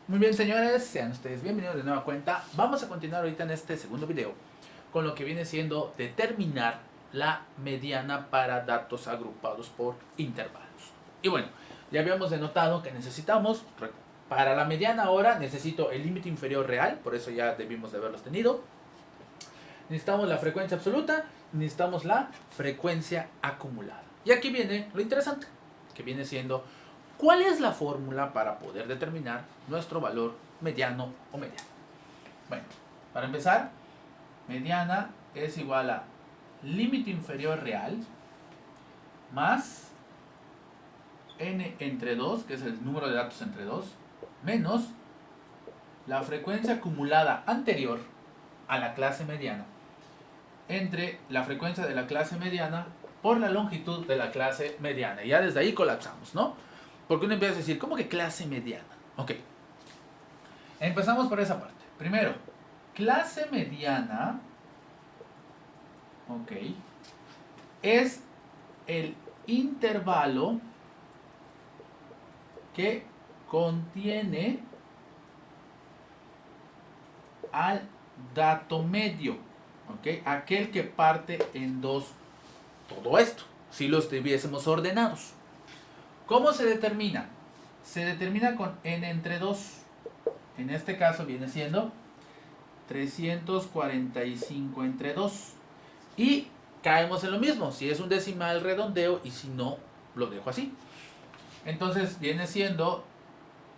Muy bien, señores, sean ustedes bienvenidos de nueva cuenta. Vamos a continuar ahorita en este segundo video con lo que viene siendo determinar la mediana para datos agrupados por intervalos. Y bueno, ya habíamos denotado que necesitamos, para la mediana ahora necesito el límite inferior real, por eso ya debimos de haberlos tenido. Necesitamos la frecuencia absoluta, necesitamos la frecuencia acumulada. Y aquí viene lo interesante, que viene siendo: ¿cuál es la fórmula para poder determinar nuestro valor mediano o mediana? Bueno, para empezar, mediana es igual a límite inferior real más n entre 2, que es el número de datos entre 2, menos la frecuencia acumulada anterior a la clase mediana entre la frecuencia de la clase mediana por la longitud de la clase mediana. Y ya desde ahí colapsamos, ¿no? Porque uno empieza a decir, ¿cómo que clase mediana? Ok. Empezamos por esa parte. Primero, clase mediana, ok, es el intervalo que contiene al dato medio, ok, aquel que parte en dos todo esto, si los tuviésemos ordenados. ¿Cómo se determina? Se determina con n entre 2. En este caso viene siendo 345 entre 2. Y caemos en lo mismo. Si es un decimal, redondeo, y si no, lo dejo así. Entonces viene siendo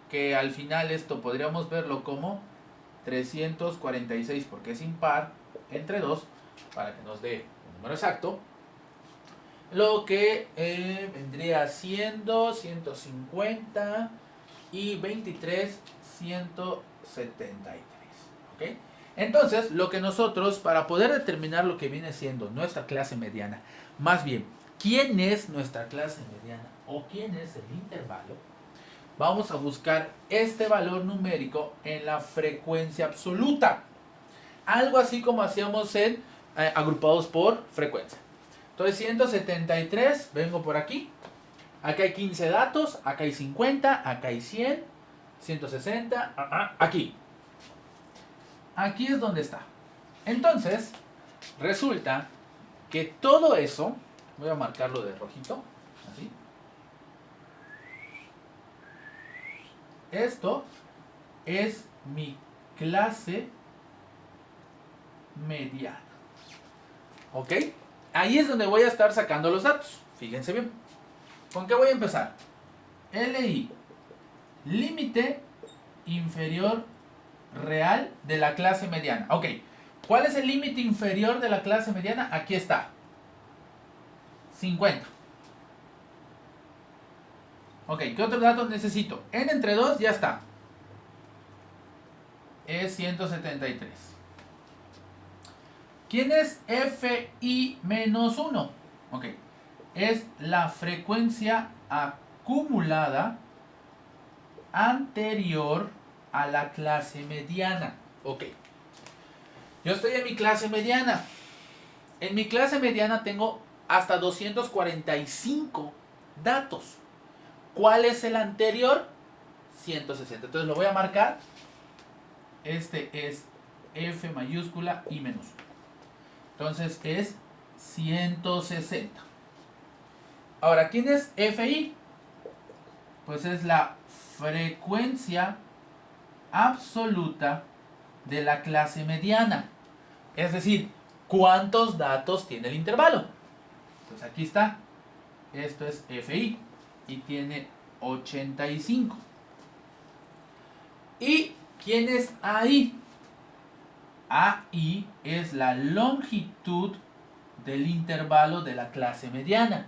que al final esto podríamos verlo como 346, porque es impar, entre 2, para que nos dé un número exacto. Lo que vendría siendo 150 y 23, 173. ¿Ok? Entonces, lo que nosotros, para poder determinar lo que viene siendo nuestra clase mediana, más bien, ¿quién es nuestra clase mediana o quién es el intervalo? Vamos a buscar este valor numérico en la frecuencia absoluta. Algo así como hacíamos en agrupados por frecuencia. Entonces 173, vengo por aquí. Acá hay 15 datos, acá hay 50, acá hay 100, 160, aquí. Aquí es donde está. Entonces, resulta que todo eso, voy a marcarlo de rojito, así. Esto es mi clase mediana. ¿Ok? Ahí es donde voy a estar sacando los datos. Fíjense bien. ¿Con qué voy a empezar? LI, límite inferior real de la clase mediana. Ok, ¿cuál es el límite inferior de la clase mediana? Aquí está. 50. Ok, ¿qué otros datos necesito? N entre 2 ya está. Es 173. ¿Quién es FI menos 1? Ok, es la frecuencia acumulada anterior a la clase mediana. Ok, yo estoy en mi clase mediana. En mi clase mediana tengo hasta 245 datos. ¿Cuál es el anterior? 160. Entonces lo voy a marcar. Este es F mayúscula y menos 1. Entonces es 160. Ahora, ¿quién es FI? Pues es la frecuencia absoluta de la clase mediana. Es decir, ¿cuántos datos tiene el intervalo? Pues aquí está. Esto es FI y tiene 85. ¿Y quién es AI? AI es la longitud del intervalo de la clase mediana,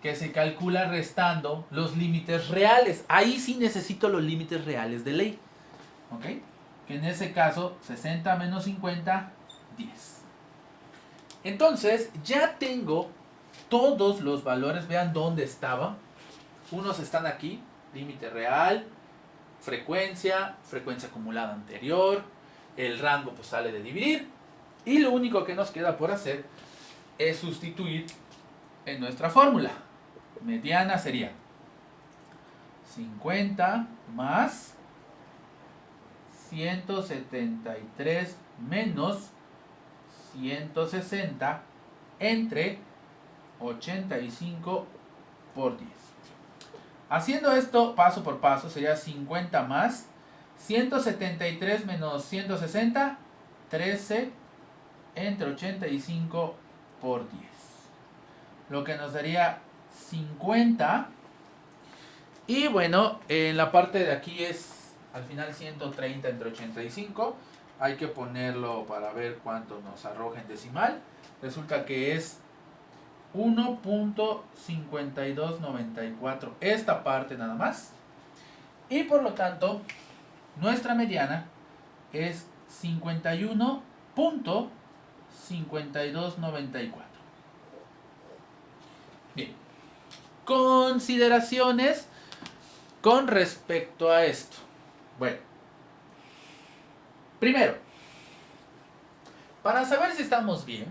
que se calcula restando los límites reales. Ahí sí necesito los límites reales de ley. ¿Ok? Que en ese caso, 60 menos 50, 10. Entonces, ya tengo todos los valores. Vean dónde estaba. Unos están aquí, límite real, frecuencia, frecuencia acumulada anterior, el rango pues sale de dividir, y lo único que nos queda por hacer es sustituir en nuestra fórmula. Mediana sería 50 más 173 menos 160 entre 85 por 10. Haciendo esto paso por paso sería 50 más 173 menos 160, 13 entre 85 por 10. Lo que nos daría 50. Y bueno, en la parte de aquí es al final 130 entre 85. Hay que ponerlo para ver cuánto nos arroja en decimal. Resulta que es 1.5294. Esta parte nada más. Y por lo tanto, nuestra mediana es 51.5294. Bien. Consideraciones con respecto a esto. Bueno. Primero, para saber si estamos bien,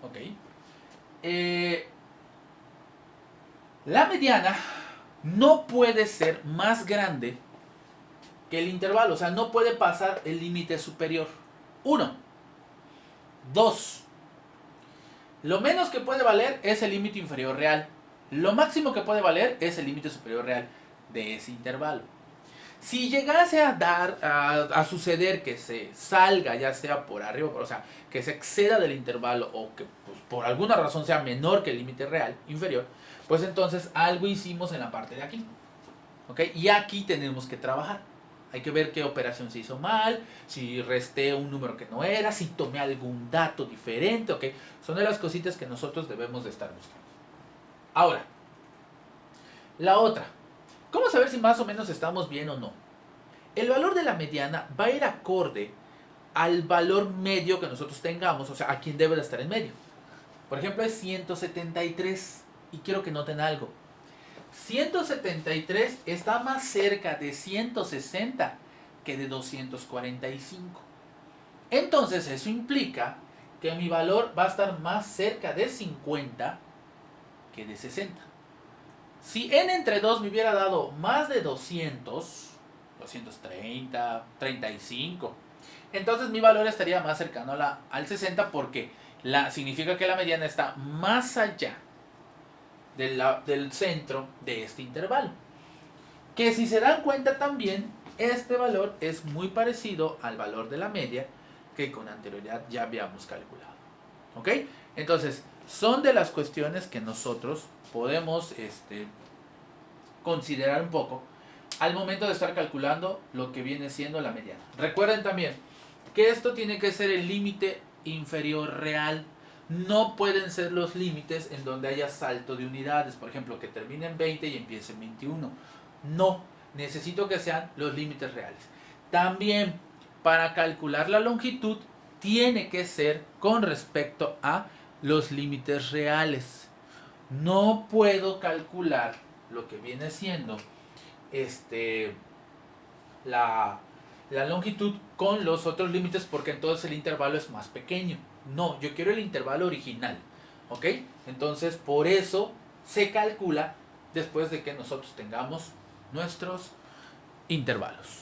ok, la mediana no puede ser más grande que el intervalo, o sea, no puede pasar el límite superior. 1. 2. Lo menos que puede valer es el límite inferior real. Lo máximo que puede valer es el límite superior real de ese intervalo. Si llegase a suceder que se salga, ya sea por arriba, o sea, que se exceda del intervalo o que pues, por alguna razón sea menor que el límite real, inferior, pues entonces algo hicimos en la parte de aquí. ¿Ok? Y aquí tenemos que trabajar. Hay que ver qué operación se hizo mal, si resté un número que no era, si tomé algún dato diferente, ¿ok? Son de las cositas que nosotros debemos de estar buscando. Ahora, la otra. ¿Cómo saber si más o menos estamos bien o no? El valor de la mediana va a ir acorde al valor medio que nosotros tengamos, o sea, a quién debe de estar en medio. Por ejemplo, es 173 y quiero que noten algo. 173 está más cerca de 160 que de 245. Entonces eso implica que mi valor va a estar más cerca de 50 que de 60. Si n entre 2 me hubiera dado más de 200, 230, 35, entonces mi valor estaría más cercano al 60 porque significa que la mediana está más allá del centro de este intervalo. Que si se dan cuenta también, este valor es muy parecido al valor de la media que con anterioridad ya habíamos calculado. ¿Ok? Entonces, son de las cuestiones que nosotros podemos considerar un poco al momento de estar calculando lo que viene siendo la mediana. Recuerden también que esto tiene que ser el límite inferior real. No pueden ser los límites en donde haya salto de unidades, por ejemplo, que termine en 20 y empiece en 21. No, necesito que sean los límites reales. También, para calcular la longitud, tiene que ser con respecto a los límites reales. No puedo calcular lo que viene siendo la longitud con los otros límites porque entonces el intervalo es más pequeño. No, yo quiero el intervalo original. ¿Ok? Entonces por eso se calcula después de que nosotros tengamos nuestros intervalos.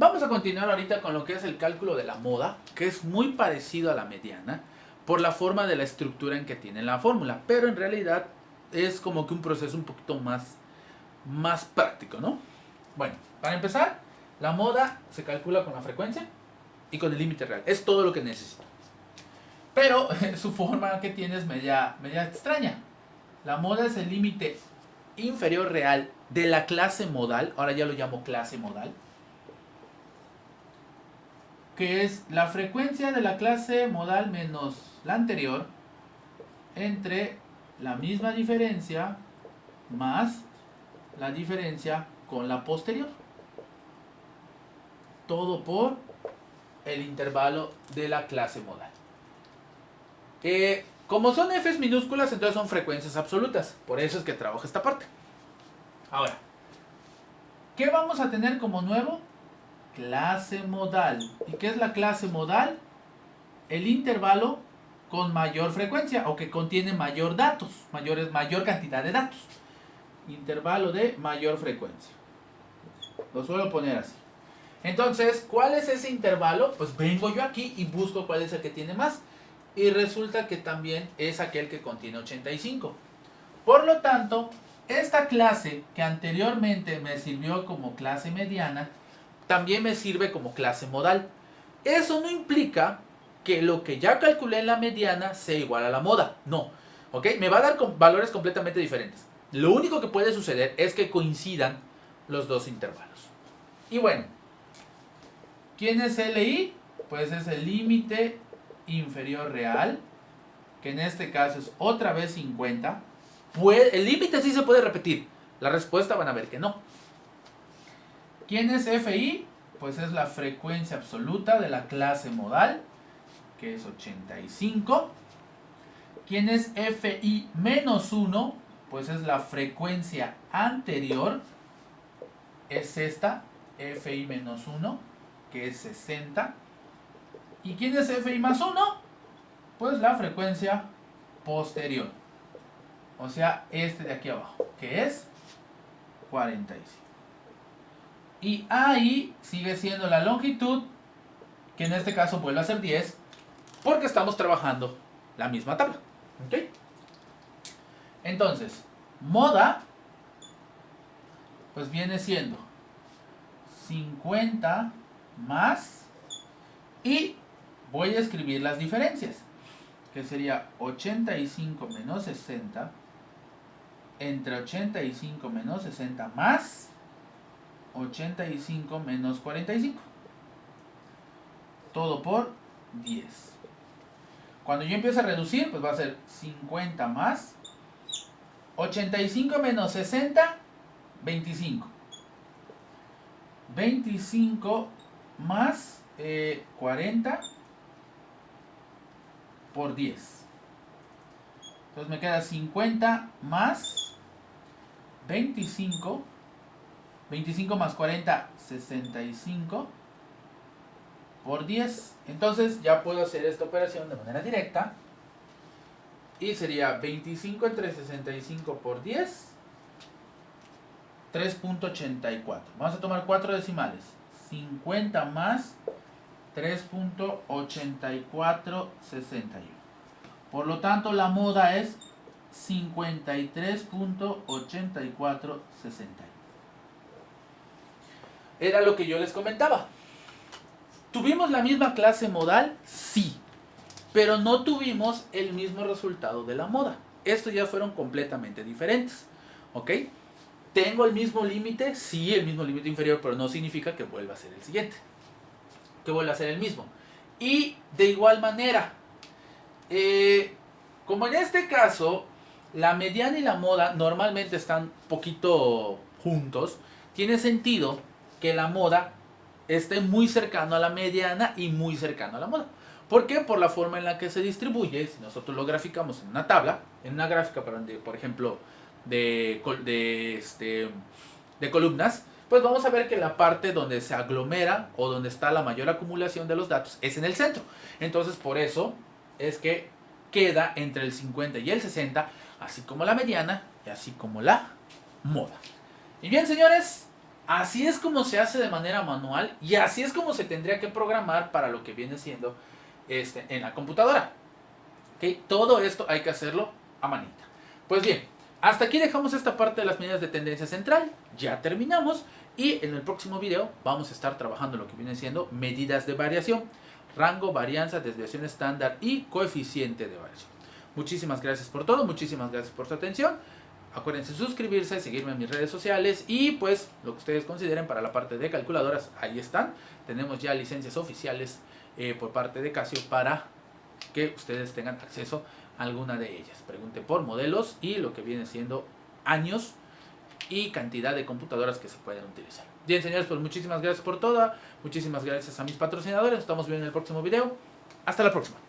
Vamos a continuar ahorita con lo que es el cálculo de la moda, que es muy parecido a la mediana por la forma de la estructura en que tiene la fórmula, pero en realidad es como que un proceso un poquito más práctico, ¿no? Bueno, para empezar, la moda se calcula con la frecuencia y con el límite real. Es todo lo que necesito. Pero su forma que tiene es media extraña. La moda es el límite inferior real de la clase modal, ahora ya lo llamo clase modal, que es la frecuencia de la clase modal menos la anterior entre la misma diferencia más la diferencia con la posterior. Todo por el intervalo de la clase modal. Como son f's minúsculas, entonces son frecuencias absolutas. Por eso es que trabajo esta parte. Ahora, ¿qué vamos a tener como nuevo? Clase modal. ¿Y qué es la clase modal? El intervalo con mayor frecuencia o que contiene mayor cantidad de datos. intervalo de mayor frecuencia. Lo suelo poner así. Entonces, ¿cuál es ese intervalo? Pues vengo yo aquí y busco cuál es el que tiene más. Y resulta que también es aquel que contiene 85. Por lo tanto, esta clase que anteriormente me sirvió como clase mediana, también me sirve como clase modal. Eso no implica que lo que ya calculé en la mediana sea igual a la moda. No. ¿Ok? Me va a dar valores completamente diferentes. Lo único que puede suceder es que coincidan los dos intervalos. Y bueno, ¿quién es LI? Pues es el límite inferior real, que en este caso es otra vez 50. Pues, el límite sí se puede repetir. La respuesta van a ver que no. ¿Quién es FI? Pues es la frecuencia absoluta de la clase modal, que es 85. ¿Quién es FI menos 1? Pues es la frecuencia anterior, es esta, FI menos 1, que es 60. ¿Y quién es FI más 1? Pues la frecuencia posterior, o sea, este de aquí abajo, que es 45. Y ahí sigue siendo la longitud, que en este caso vuelve a ser 10, porque estamos trabajando la misma tabla. ¿Ok? Entonces, moda, pues viene siendo 50 más, y voy a escribir las diferencias, que sería 85 menos 60, entre 85 menos 60 más 85 menos 45. Todo por 10. Cuando yo empiece a reducir, pues va a ser 50 más 85 menos 60, 25. 25 más 40 por 10. Entonces me queda 50 más 25. 25 más 40, 65 por 10. Entonces ya puedo hacer esta operación de manera directa. Y sería 25 entre 65 por 10, 3.84. Vamos a tomar 4 decimales. 50 más 3.8461. Por lo tanto, la moda es 53.8461. Era lo que yo les comentaba. ¿Tuvimos la misma clase modal? Sí. Pero no tuvimos el mismo resultado de la moda. Estos ya fueron completamente diferentes. ¿Ok? ¿Tengo el mismo límite? Sí, el mismo límite inferior, pero no significa que vuelva a ser el siguiente. Que vuelva a ser el mismo. Y de igual manera, como en este caso, la mediana y la moda normalmente están poquito juntos, tiene sentido que la moda esté muy cercano a la mediana y muy cercano a la moda. ¿Por qué? Por la forma en la que se distribuye. Si nosotros lo graficamos en una tabla, en una gráfica, perdón, por ejemplo, de columnas, pues vamos a ver que la parte donde se aglomera o donde está la mayor acumulación de los datos es en el centro. Entonces, por eso es que queda entre el 50 y el 60, así como la mediana y así como la moda. Y bien, señores, así es como se hace de manera manual y así es como se tendría que programar para lo que viene siendo en la computadora. ¿Okay? Todo esto hay que hacerlo a manita. Pues bien, hasta aquí dejamos esta parte de las medidas de tendencia central. Ya terminamos y en el próximo video vamos a estar trabajando lo que viene siendo medidas de variación, rango, varianza, desviación estándar y coeficiente de variación. Muchísimas gracias por todo, muchísimas gracias por su atención. Acuérdense suscribirse, seguirme en mis redes sociales y pues lo que ustedes consideren para la parte de calculadoras, ahí están. Tenemos ya licencias oficiales por parte de Casio para que ustedes tengan acceso a alguna de ellas. Pregunte por modelos y lo que viene siendo años y cantidad de computadoras que se pueden utilizar. Bien, señores, pues muchísimas gracias por todo. Muchísimas gracias a mis patrocinadores. Nos estamos viendo en el próximo video. Hasta la próxima.